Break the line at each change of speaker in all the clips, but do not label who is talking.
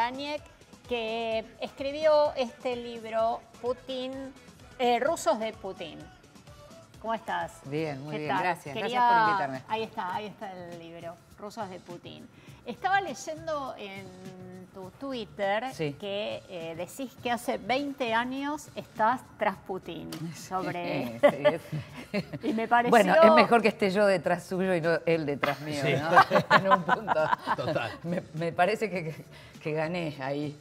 Barañek, que escribió este libro, Rusos de Putin. ¿Cómo estás?
Bien, muy bien,
tal?
gracias. Gracias por invitarme.
Ahí está el libro, Rusos de Putin. Estaba leyendo en tu Twitter que decís que hace 20 años estás tras Putin. Sobre... Y me pareció...
Bueno, es mejor que esté yo detrás suyo y no él detrás mío, ¿no? En un punto. Total. Me parece que gané ahí.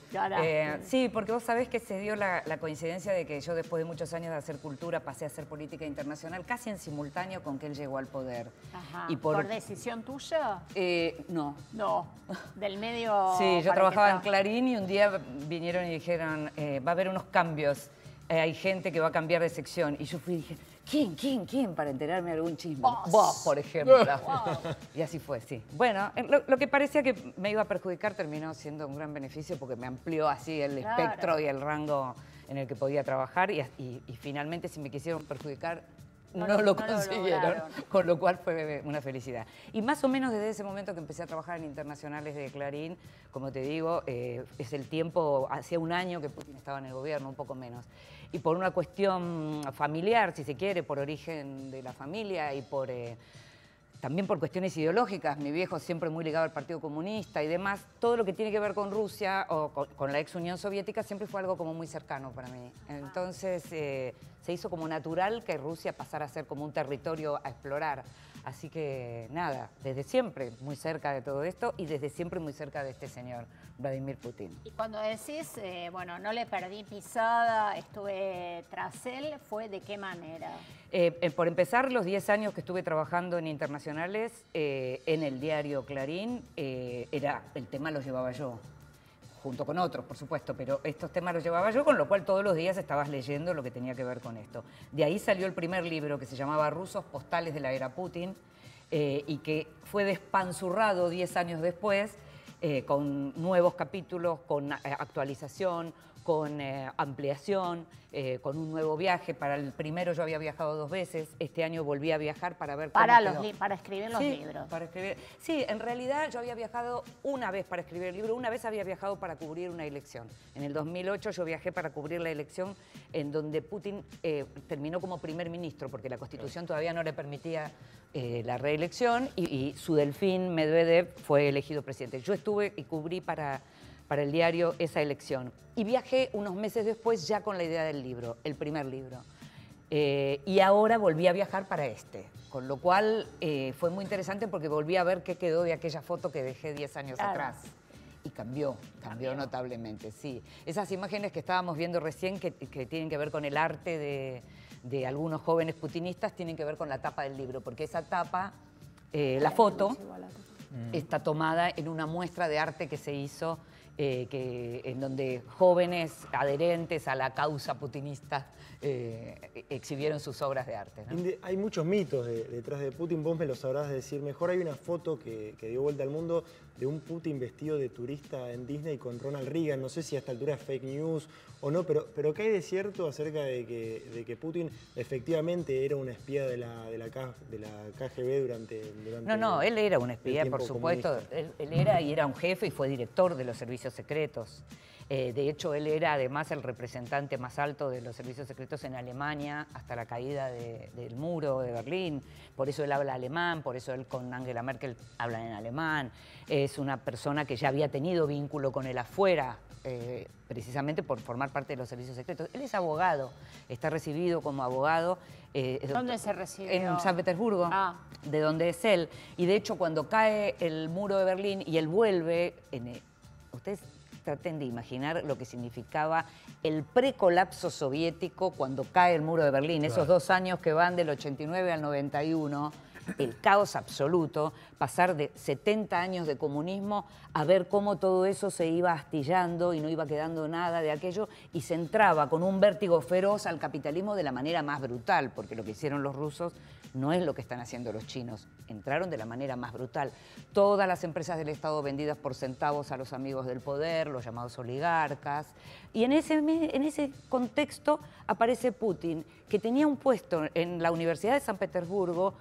Sí, porque vos sabés que se dio la coincidencia de que yo después de muchos años de hacer cultura pasé a hacer política internacional casi en simultáneo con que él llegó al poder.
Ajá.
Y
¿Por decisión tuya?
No.
No, del medio...
Sí, yo trabajaba en Clarín y un día vinieron y dijeron, va a haber unos cambios, hay gente que va a cambiar de sección. Y yo fui y dije, ¿quién? Para enterarme de algún chisme. Vos, por ejemplo. Wow. Y así fue, sí. Bueno, lo que parecía que me iba a perjudicar terminó siendo un gran beneficio porque me amplió así el espectro y el rango en el que podía trabajar y finalmente si me quisieron perjudicar no lo consiguieron, con lo cual fue una felicidad. Y más o menos desde ese momento que empecé a trabajar en internacionales de Clarín, como te digo, es el tiempo, hacía un año que Putin estaba en el gobierno, un poco menos. Y por una cuestión familiar, si se quiere, por origen de la familia y también por cuestiones ideológicas, mi viejo siempre muy ligado al Partido Comunista y demás, todo lo que tiene que ver con Rusia o con la ex Unión Soviética siempre fue algo como muy cercano para mí. Entonces se hizo como natural que Rusia pasara a ser como un territorio a explorar. Así que nada, desde siempre muy cerca de todo esto y desde siempre muy cerca de este señor, Vladimir Putin.
Y cuando decís, bueno, no le perdí pisada, estuve tras él, ¿fue de qué manera?
Por empezar, los 10 años que estuve trabajando en internacionales, en el diario Clarín, el tema lo llevaba yo, junto con otros, por supuesto, pero estos temas los llevaba yo, con lo cual todos los días estabas leyendo lo que tenía que ver con esto. De ahí salió el primer libro que se llamaba Rusos postales de la era Putin y que fue despanzurrado 10 años después con nuevos capítulos, con actualización, con ampliación, con un nuevo viaje. Para el primero yo había viajado 2 veces, este año volví a viajar para ver cómo
para escribir los libros.
Para escribir. Sí, en realidad yo había viajado una vez para escribir el libro, una vez había viajado para cubrir una elección. En el 2008 yo viajé para cubrir la elección en donde Putin terminó como primer ministro, porque la Constitución todavía no le permitía la reelección y su delfín Medvedev fue elegido presidente. Yo estuve y cubrí para el diario esa elección. Y viajé unos meses después ya con la idea del libro, el primer libro. Y ahora volví a viajar para este, con lo cual fue muy interesante porque volví a ver qué quedó de aquella foto que dejé 10 años atrás. Y cambió notablemente, sí. Esas imágenes que estábamos viendo recién que tienen que ver con el arte de algunos jóvenes putinistas tienen que ver con la tapa del libro, porque esa tapa, la foto, está tomada en una muestra de arte que se hizo en donde jóvenes adherentes a la causa putinista exhibieron sus obras de arte, ¿no?
Hay muchos mitos detrás de Putin, vos me lo sabrás decir mejor. Hay una foto que dio vuelta al mundo de un Putin vestido de turista en Disney con Ronald Reagan. No sé si a esta altura es fake news o no, pero ¿qué hay de cierto acerca de que Putin efectivamente era un espía de la KGB durante
No, él era un espía, por supuesto. Él era y era un jefe y fue director de los servicios secretos. De hecho, él era además el representante más alto de los servicios secretos en Alemania hasta la caída del muro de Berlín. Por eso él habla alemán, por eso él con Angela Merkel habla en alemán. Es una persona que ya había tenido vínculo con el afuera, precisamente por formar parte de los servicios secretos. Él es abogado, está recibido como abogado.
¿Dónde se recibió?
En San Petersburgo, de donde es él. Y de hecho, cuando cae el muro de Berlín y él vuelve, ustedes traten de imaginar lo que significaba el precolapso soviético cuando cae el muro de Berlín. Claro. Esos 2 años que van del 89 al 91, el caos absoluto, pasar de 70 años de comunismo a ver cómo todo eso se iba astillando y no iba quedando nada de aquello y se entraba con un vértigo feroz al capitalismo de la manera más brutal, porque lo que hicieron los rusos no es lo que están haciendo los chinos. Entraron de la manera más brutal. Todas las empresas del Estado vendidas por centavos a los amigos del poder, los llamados oligarcas. Y en ese contexto aparece Putin, que tenía un puesto en la Universidad de San Petersburgo.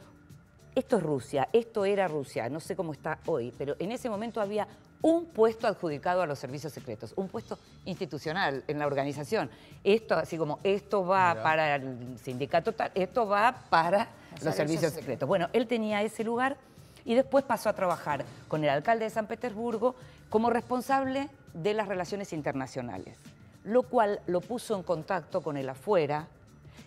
Esto es Rusia, esto era Rusia, no sé cómo está hoy, pero en ese momento había un puesto adjudicado a los servicios secretos, un puesto institucional en la organización. Esto, así como esto va para el sindicato tal, esto va para los servicios secretos. Bueno, él tenía ese lugar y después pasó a trabajar con el alcalde de San Petersburgo como responsable de las relaciones internacionales, lo cual lo puso en contacto con el afuera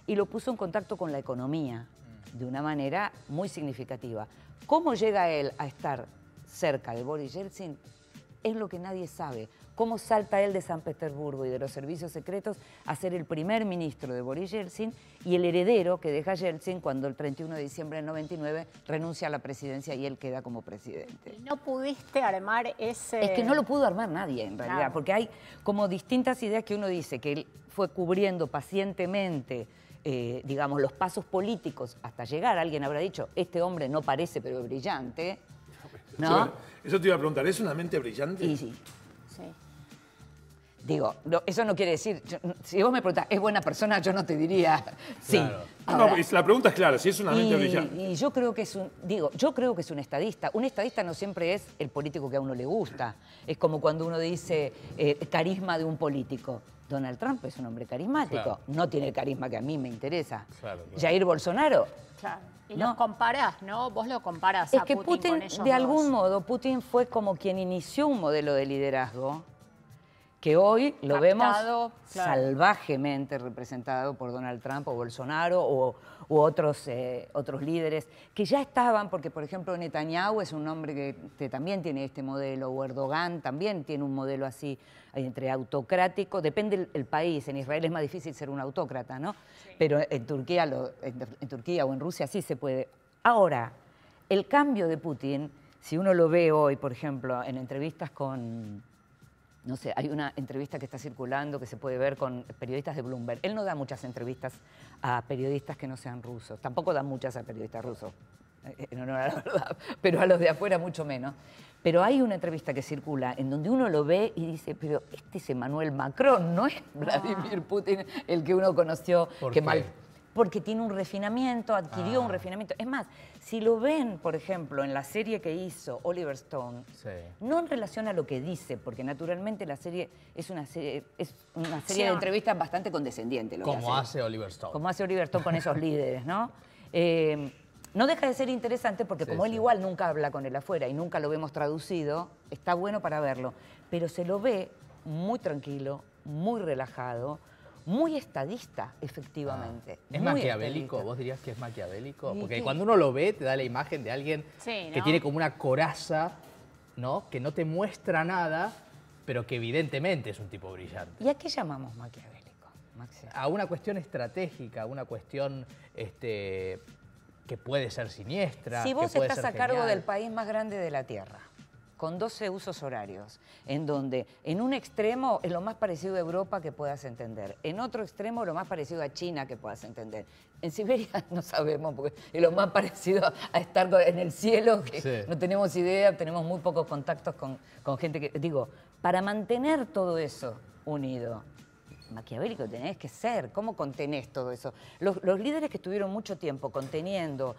y lo puso en contacto con la economía de una manera muy significativa. ¿Cómo llega él a estar cerca de Boris Yeltsin? Es lo que nadie sabe. ¿Cómo salta él de San Petersburgo y de los servicios secretos a ser el primer ministro de Boris Yeltsin y el heredero que deja Yeltsin cuando el 31 de diciembre del 99 renuncia a la presidencia y él queda como presidente?
¿Y no pudiste armar ese...?
Es que no lo pudo armar nadie, en realidad, claro, porque hay como distintas ideas que uno dice que él fue cubriendo pacientemente, digamos, los pasos políticos hasta llegar. Alguien habrá dicho, este hombre no parece, pero es brillante, ¿no?
Eso te iba a preguntar, ¿es una mente brillante?
Y sí. Digo, no, eso no quiere decir, si vos me preguntás, ¿es buena persona? Yo no te diría sí.
Claro. Ahora, no, la pregunta es clara, si es una mente brillante.
Y yo creo que es yo creo que es un estadista. Un estadista no siempre es el político que a uno le gusta. Es como cuando uno dice carisma de un político. Donald Trump es un hombre carismático. Claro. No tiene el carisma que a mí me interesa. Claro. Jair Bolsonaro.
Claro. Y los comparás, ¿no? Vos lo comparás
a
Putin con ellos
de algún modo, Putin fue como quien inició un modelo de liderazgo que hoy lo vemos salvajemente representado por Donald Trump o Bolsonaro u otros líderes que ya estaban, porque por ejemplo Netanyahu es un hombre que también tiene este modelo, o Erdogan también tiene un modelo así, entre autocrático, depende el país, en Israel es más difícil ser un autócrata, ¿no? Sí. Pero en Turquía o en Rusia sí se puede. Ahora, el cambio de Putin, si uno lo ve hoy, por ejemplo, en entrevistas con... No sé, hay una entrevista que está circulando que se puede ver con periodistas de Bloomberg. Él no da muchas entrevistas a periodistas que no sean rusos. Tampoco da muchas a periodistas rusos, en honor a la verdad, pero a los de afuera mucho menos. Pero hay una entrevista que circula en donde uno lo ve y dice, pero este es Emmanuel Macron, no es Vladimir Putin el que uno conoció.
¿Por qué?
Porque tiene un refinamiento, adquirió un refinamiento. Es más, si lo ven, por ejemplo, en la serie que hizo Oliver Stone, no en relación a lo que dice, porque naturalmente la serie es una serie de entrevistas bastante condescendiente.
Como hace Oliver Stone.
Como hace Oliver Stone con esos líderes, ¿no? No deja de ser interesante porque como él igual nunca habla con el afuera y nunca lo vemos traducido, está bueno para verlo. Pero se lo ve muy tranquilo, muy relajado, muy estadista, efectivamente.
¿Es maquiavélico? ¿Vos dirías que es maquiavélico? Porque cuando uno lo ve, te da la imagen de alguien que tiene como una coraza, ¿no? Que no te muestra nada, pero que evidentemente es un tipo brillante.
¿Y a qué llamamos maquiavélico, Maxi?
A una cuestión estratégica, a una cuestión que puede ser siniestra.
Si vos estás a cargo del país más grande de la Tierra, con 12 usos horarios, en donde en un extremo es lo más parecido a Europa que puedas entender, en otro extremo lo más parecido a China que puedas entender. En Siberia no sabemos, porque es lo más parecido a estar en el cielo, que no tenemos idea, tenemos muy pocos contactos con gente que... Digo, para mantener todo eso unido, maquiavélico tenés que ser. ¿Cómo contenés todo eso? Los líderes que estuvieron mucho tiempo conteniendo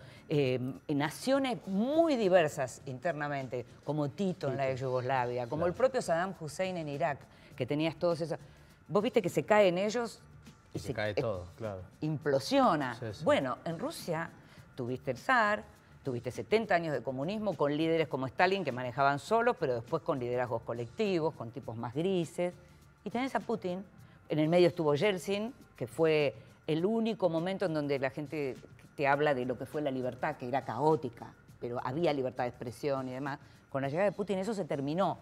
naciones muy diversas internamente, como Tito en la ex Yugoslavia, como el propio Saddam Hussein en Irak, que tenías todos esos... Vos viste que se caen ellos
y se cae todo, claro.
Implosiona. Bueno, en Rusia tuviste el zar, tuviste 70 años de comunismo con líderes como Stalin que manejaban solos, pero después con liderazgos colectivos, con tipos más grises. Y tenés a Putin. En el medio estuvo Yeltsin, que fue el único momento en donde la gente te habla de lo que fue la libertad, que era caótica, pero había libertad de expresión y demás. Con la llegada de Putin eso se terminó.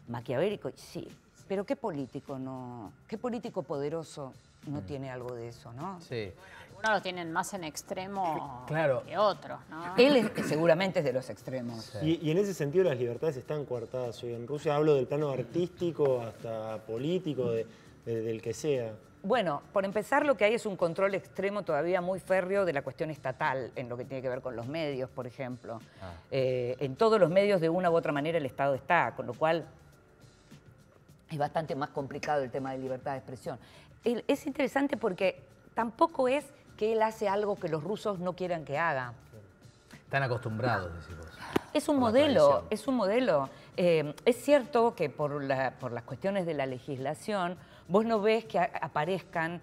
Maquiavélico, sí, pero ¿qué político poderoso no tiene algo de eso, no?
Sí.
Algunos lo tienen más en extremo que otros, ¿no?
Él seguramente es de los extremos.
Sí. Y en ese sentido las libertades están coartadas hoy en Rusia. Hablo del plano artístico hasta político, del que sea.
Bueno, por empezar lo que hay es un control extremo todavía muy férreo de la cuestión estatal en lo que tiene que ver con los medios, por ejemplo. En todos los medios de una u otra manera el Estado está, con lo cual es bastante más complicado el tema de libertad de expresión. Es interesante porque tampoco es que él hace algo que los rusos no quieran que haga.
Están acostumbrados, decís vos.
Es un modelo, es un modelo. Es cierto que por las cuestiones de la legislación, vos no ves que aparezcan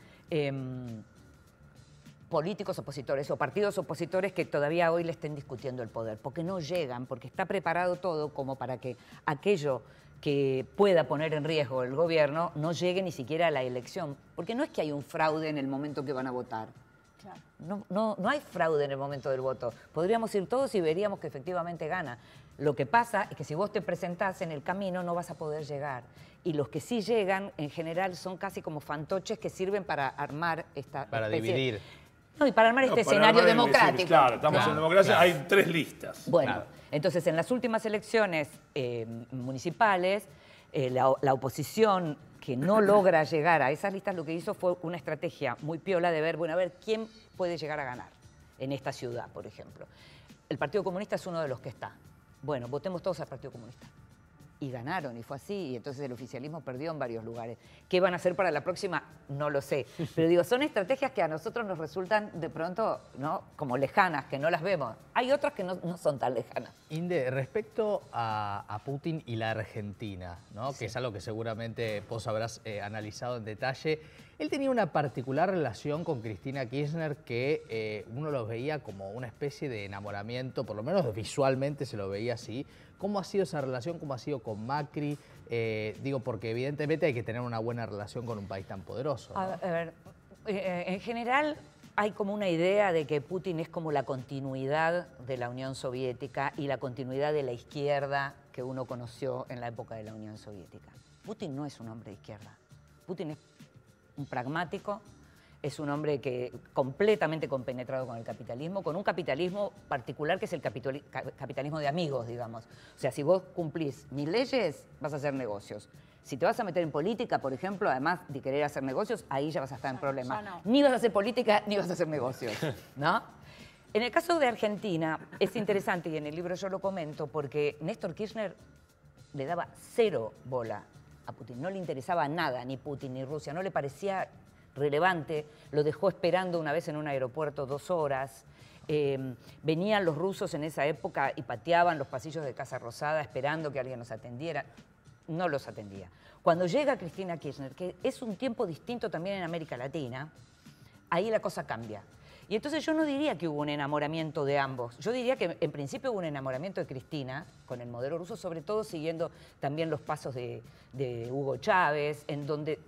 políticos opositores o partidos opositores que todavía hoy le estén discutiendo el poder, porque no llegan, porque está preparado todo como para que aquello que pueda poner en riesgo el gobierno no llegue ni siquiera a la elección, porque no es que hay un fraude en el momento que van a votar. Claro. No hay fraude en el momento del voto. Podríamos ir todos y veríamos que efectivamente gana. Lo que pasa es que si vos te presentás en el camino no vas a poder llegar. Y los que sí llegan, en general, son casi como fantoches que sirven para armar esta
Para
especie...
dividir.
No, y para armar este escenario democrático.
Claro, estamos en democracia, hay 3 listas.
Bueno, entonces en las últimas elecciones municipales, la oposición que no logra llegar a esas listas, lo que hizo fue una estrategia muy piola de ver, bueno, a ver, ¿quién puede llegar a ganar en esta ciudad, por ejemplo? El Partido Comunista es uno de los que está. Bueno, votemos todos al Partido Comunista. Y ganaron, y fue así, y entonces el oficialismo perdió en varios lugares. ¿Qué van a hacer para la próxima? No lo sé. Pero digo, son estrategias que a nosotros nos resultan de pronto, ¿no?, como lejanas, que no las vemos. Hay otras que no son tan lejanas.
Inde, respecto a Putin y la Argentina, ¿no?, que es algo que seguramente vos habrás analizado en detalle, él tenía una particular relación con Cristina Kirchner que uno lo veía como una especie de enamoramiento, por lo menos visualmente se lo veía así. ¿Cómo ha sido esa relación? ¿Cómo ha sido con Macri? Digo, porque evidentemente hay que tener una buena relación con un país tan poderoso, ¿no?
A ver, en general hay como una idea de que Putin es como la continuidad de la Unión Soviética y la continuidad de la izquierda que uno conoció en la época de la Unión Soviética. Putin no es un hombre de izquierda. Putin es un pragmático, es un hombre que completamente compenetrado con el capitalismo, con un capitalismo particular que es el capitalismo de amigos, digamos. O sea, si vos cumplís mis leyes, vas a hacer negocios. Si te vas a meter en política, por ejemplo, además de querer hacer negocios, ahí ya vas a estar en problemas. No. Ni vas a hacer política, ni vas a hacer negocios, ¿no? En el caso de Argentina, es interesante, y en el libro yo lo comento, porque Néstor Kirchner le daba 0 bola a Putin. No le interesaba nada, ni Putin, ni Rusia, no le parecía relevante, lo dejó esperando una vez en un aeropuerto 2 horas. Venían los rusos en esa época y pateaban los pasillos de Casa Rosada esperando que alguien los atendiera. No los atendía. Cuando llega Cristina Kirchner, que es un tiempo distinto también en América Latina, ahí la cosa cambia. Y entonces yo no diría que hubo un enamoramiento de ambos. Yo diría que en principio hubo un enamoramiento de Cristina con el modelo ruso, sobre todo siguiendo también los pasos de Hugo Chávez, en donde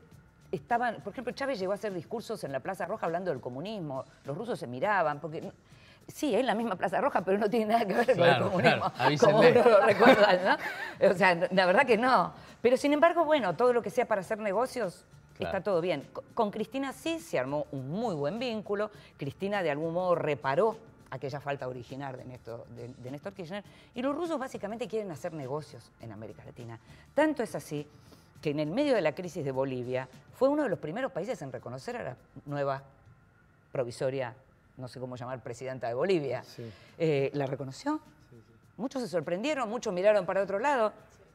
estaban, por ejemplo, Chávez llegó a hacer discursos en la Plaza Roja hablando del comunismo, los rusos se miraban, porque sí, es la misma Plaza Roja, pero no tiene nada que ver con el comunismo, como uno lo recuerda, ¿no? O sea, la verdad que no. Pero sin embargo, bueno, todo lo que sea para hacer negocios, está todo bien. Con Cristina sí se armó un muy buen vínculo, Cristina de algún modo reparó aquella falta original de Néstor Kirchner, y los rusos básicamente quieren hacer negocios en América Latina. Tanto es así que en el medio de la crisis de Bolivia fue uno de los primeros países en reconocer a la nueva provisoria, no sé cómo llamar, presidenta de Bolivia. Sí. ¿La reconoció? Sí, sí. Muchos se sorprendieron, muchos miraron para otro lado,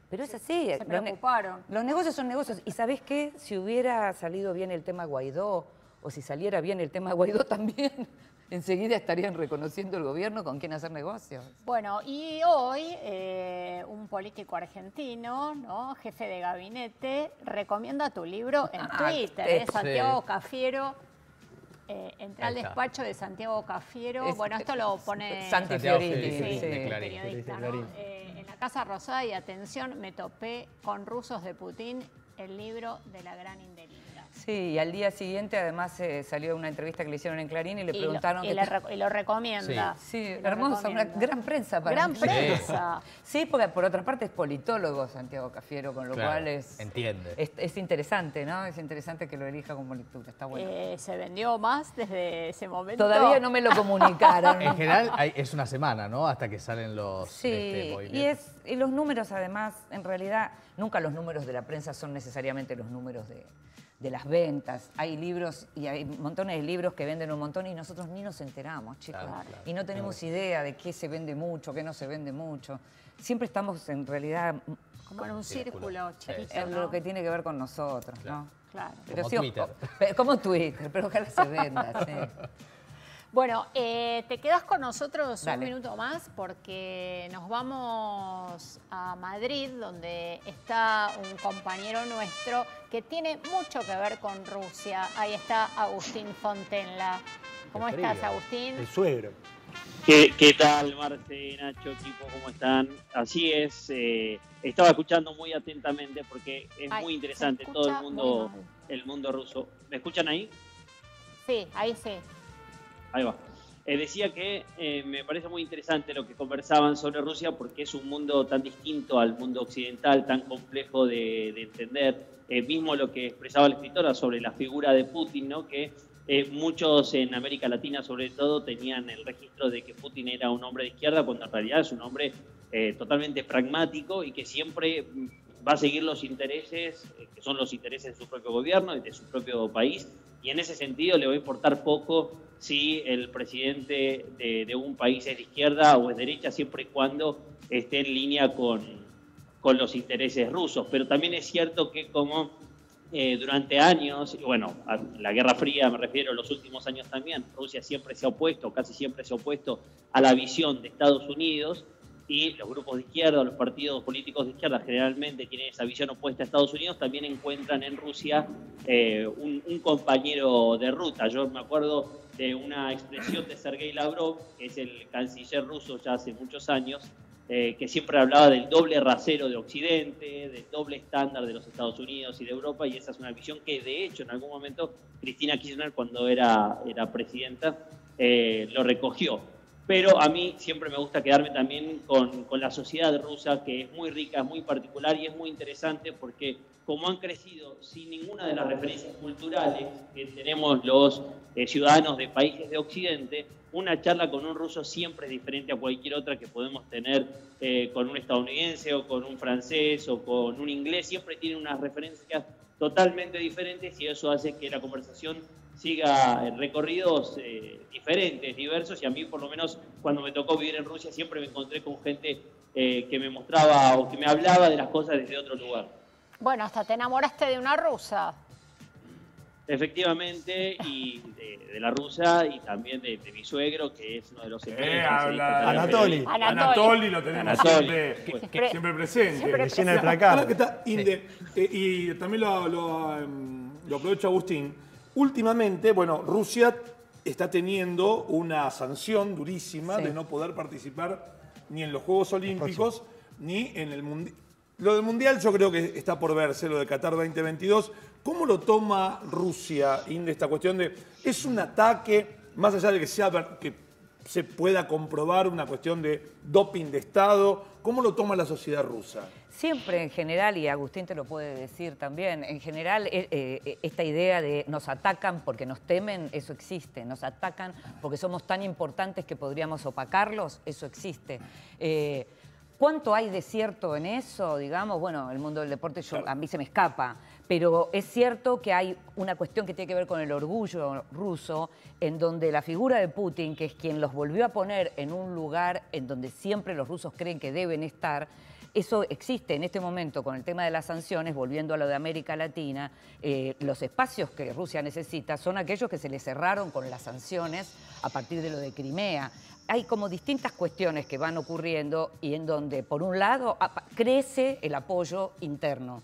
pero es así.
Se preocuparon.
Los negocios son negocios. ¿Y sabés qué? Si hubiera salido bien el tema Guaidó, o si saliera bien el tema Guaidó también, enseguida estarían reconociendo el gobierno con quién hacer negocios.
Bueno, y hoy un político argentino, ¿no?, jefe de gabinete, recomienda tu libro en Twitter, Santiago Cafiero. Entré al despacho de Santiago Cafiero. Bueno, esto lo pone
Santi Fiorini,
periodista, ¿no? En la Casa Rosada, y atención, me topé con Rusos de Putin, el libro de la gran Indelibra.
Sí, y al día siguiente además salió una entrevista que le hicieron en Clarín y le preguntaron...
Y lo recomienda.
Sí, hermosa, una gran prensa para mí.
Gran prensa.
Sí, porque por otra parte es politólogo Santiago Cafiero, con lo cual
entiende.
Es interesante, ¿no? Es interesante que lo elija como lectura, está bueno.
¿Se vendió más desde ese momento?
Todavía no me lo comunicaron.
En general es una semana, ¿no?, hasta que salen los movimientos.
Y los números además, en realidad, nunca los números de la prensa son necesariamente los números de las ventas. Hay libros y hay montones de libros que venden un montón y nosotros ni nos enteramos, chicos. Claro. Y no tenemos idea de qué se vende mucho, qué no se vende mucho. Siempre estamos en realidad...
como en un círculo chiquito,
es lo que tiene que ver con nosotros, ¿no?
Claro.
Pero
como Twitter.
Como Twitter, pero ojalá se venda, sí.
Bueno, te quedas con nosotros un minuto más porque nos vamos a Madrid, donde está un compañero nuestro que tiene mucho que ver con Rusia. Ahí está Agustín Fontenla. ¿Cómo estás, Agustín?
El suegro.
¿Qué tal, Marce, Nacho, equipo? ¿Cómo están? Así es, estaba escuchando muy atentamente porque es muy interesante todo el mundo ruso. ¿Me escuchan ahí?
Sí, ahí sí.
Ahí va. Decía que me parece muy interesante lo que conversaban sobre Rusia porque es un mundo tan distinto al mundo occidental, tan complejo de entender. Mismo lo que expresaba la escritora sobre la figura de Putin, ¿no? Que muchos en América Latina, sobre todo, tenían el registro de que Putin era un hombre de izquierda, cuando en realidad es un hombre totalmente pragmático y que siempre va a seguir los intereses, que son los intereses de su propio gobierno y de su propio país. Y en ese sentido le va a importar poco si el presidente de un país es de izquierda o es derecha, siempre y cuando esté en línea con los intereses rusos. Pero también es cierto que como durante años, bueno, a la Guerra Fría me refiero, los últimos años también, Rusia siempre se ha opuesto, casi siempre se ha opuesto a la visión de Estados Unidos, y los grupos de izquierda, los partidos políticos de izquierda generalmente tienen esa visión opuesta a Estados Unidos, también encuentran en Rusia un compañero de ruta. Yo me acuerdo de una expresión de Sergei Lavrov, que es el canciller ruso ya hace muchos años, que siempre hablaba del doble rasero de Occidente, del doble estándar de los Estados Unidos y de Europa, y esa es una visión que de hecho en algún momento Cristina Kirchner, cuando era presidenta, lo recogió. Pero a mí siempre me gusta quedarme también con la sociedad rusa, que es muy rica, es muy particular y es muy interesante porque como han crecido sin ninguna de las referencias culturales que tenemos los ciudadanos de países de Occidente, una charla con un ruso siempre es diferente a cualquier otra que podemos tener con un estadounidense o con un francés o con un inglés. Siempre tiene unas referencias totalmente diferentes y eso hace que la conversación siga recorridos diferentes, diversos, y a mí por lo menos cuando me tocó vivir en Rusia siempre me encontré con gente que me mostraba o que me hablaba de las cosas desde otro lugar.
Bueno, hasta te enamoraste de una rusa.
Efectivamente, y de la rusa y también de mi suegro, que es uno de los
Anatoly.
Anatoly lo tenemos siempre presente.
Siempre
llena el placar.
Y también lo aprovecho, Agustín. Últimamente, bueno, Rusia está teniendo una sanción durísima de no poder participar ni en los Juegos Olímpicos ni en el Mundial. Lo del Mundial yo creo que está por verse, lo de Qatar 2022. ¿Cómo lo toma Rusia, Inde, esta cuestión de... ¿Es un ataque, más allá de que se pueda comprobar una cuestión de doping de Estado? ¿Cómo lo toma la sociedad rusa?
Siempre en general, y Agustín te lo puede decir también, en general esta idea de nos atacan porque nos temen, eso existe. Nos atacan porque somos tan importantes que podríamos opacarlos, eso existe. ¿Cuánto hay de cierto en eso? Digamos, bueno, el mundo del deporte a mí se me escapa, pero es cierto que hay una cuestión que tiene que ver con el orgullo ruso, en donde la figura de Putin, que es quien los volvió a poner en un lugar en donde siempre los rusos creen que deben estar, eso existe en este momento con el tema de las sanciones, volviendo a lo de América Latina. Los espacios que Rusia necesita son aquellos que se le cerraron con las sanciones a partir de lo de Crimea. Hay como distintas cuestiones que van ocurriendo y en donde, por un lado, crece el apoyo interno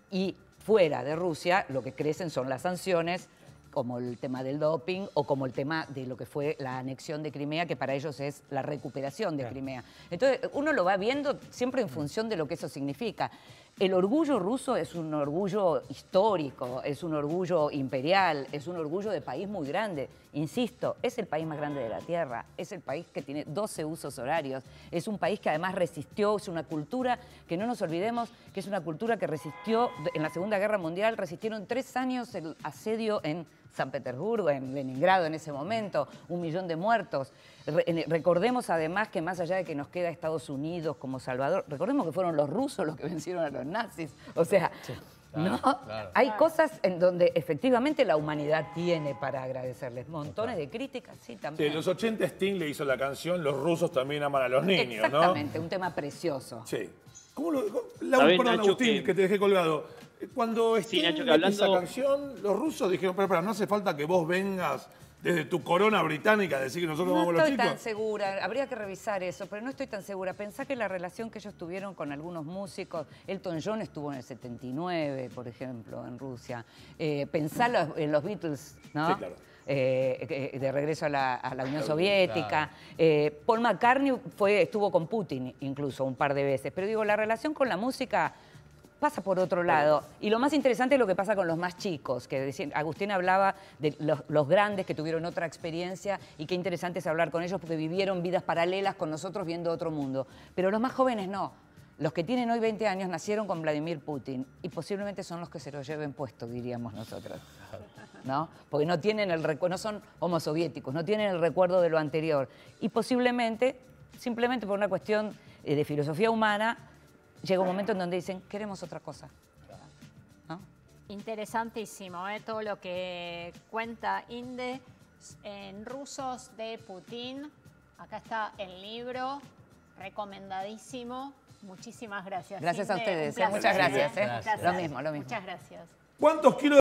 y fuera de Rusia lo que crecen son las sanciones, como el tema del doping o como el tema de lo que fue la anexión de Crimea, que para ellos es la recuperación de Crimea. Entonces, uno lo va viendo siempre en función de lo que eso significa. El orgullo ruso es un orgullo histórico, es un orgullo imperial, es un orgullo de país muy grande. Insisto, es el país más grande de la Tierra, es el país que tiene 12 usos horarios, es un país que además resistió, es una cultura que no nos olvidemos que es una cultura que resistió en la Segunda Guerra Mundial, resistieron 3 años el asedio en San Petersburgo, en Leningrado en ese momento, 1 millón de muertos. Recordemos además que más allá de que nos queda Estados Unidos como salvador, recordemos que fueron los rusos los que vencieron a los nazis. O sea, hay cosas en donde efectivamente la humanidad tiene para agradecerles. Montones de críticas, sí, también.
Sí, en los 80 Sting le hizo la canción Los rusos también aman a los niños,
exactamente, un tema precioso.
Sí. Perdón, Agustín, que te dejé colgado. Cuando Sting hizo esa canción, los rusos dijeron, pero no hace falta que vos vengas desde tu corona británica decir que nosotros vamos a los chicos?
No estoy tan segura, habría que revisar eso, pero no estoy tan segura. Pensá que la relación que ellos tuvieron con algunos músicos, Elton John estuvo en el 79, por ejemplo, en Rusia. Pensá en los Beatles, ¿no?
Sí, claro.
De regreso a la Unión Soviética. Claro. Paul McCartney estuvo con Putin incluso un par de veces. Pero digo, la relación con la música pasa por otro lado. Y lo más interesante es lo que pasa con los más chicos, que Agustín hablaba de los grandes que tuvieron otra experiencia y qué interesante es hablar con ellos porque vivieron vidas paralelas con nosotros viendo otro mundo. Pero los más jóvenes no. Los que tienen hoy 20 años nacieron con Vladimir Putin y posiblemente son los que se lo lleven puesto, diríamos nosotros. ¿No? Porque no tienen no son homosoviéticos, no tienen el recuerdo de lo anterior. Y posiblemente, simplemente por una cuestión de filosofía humana, llega un momento en donde dicen, queremos otra cosa. ¿No?
Interesantísimo, todo lo que cuenta Inde en Rusos de Putin. Acá está el libro, recomendadísimo. Muchísimas gracias.
Gracias
Inde,
a ustedes,
muchas
gracias.
gracias.
Lo mismo.
Muchas gracias.
¿Cuántos kilos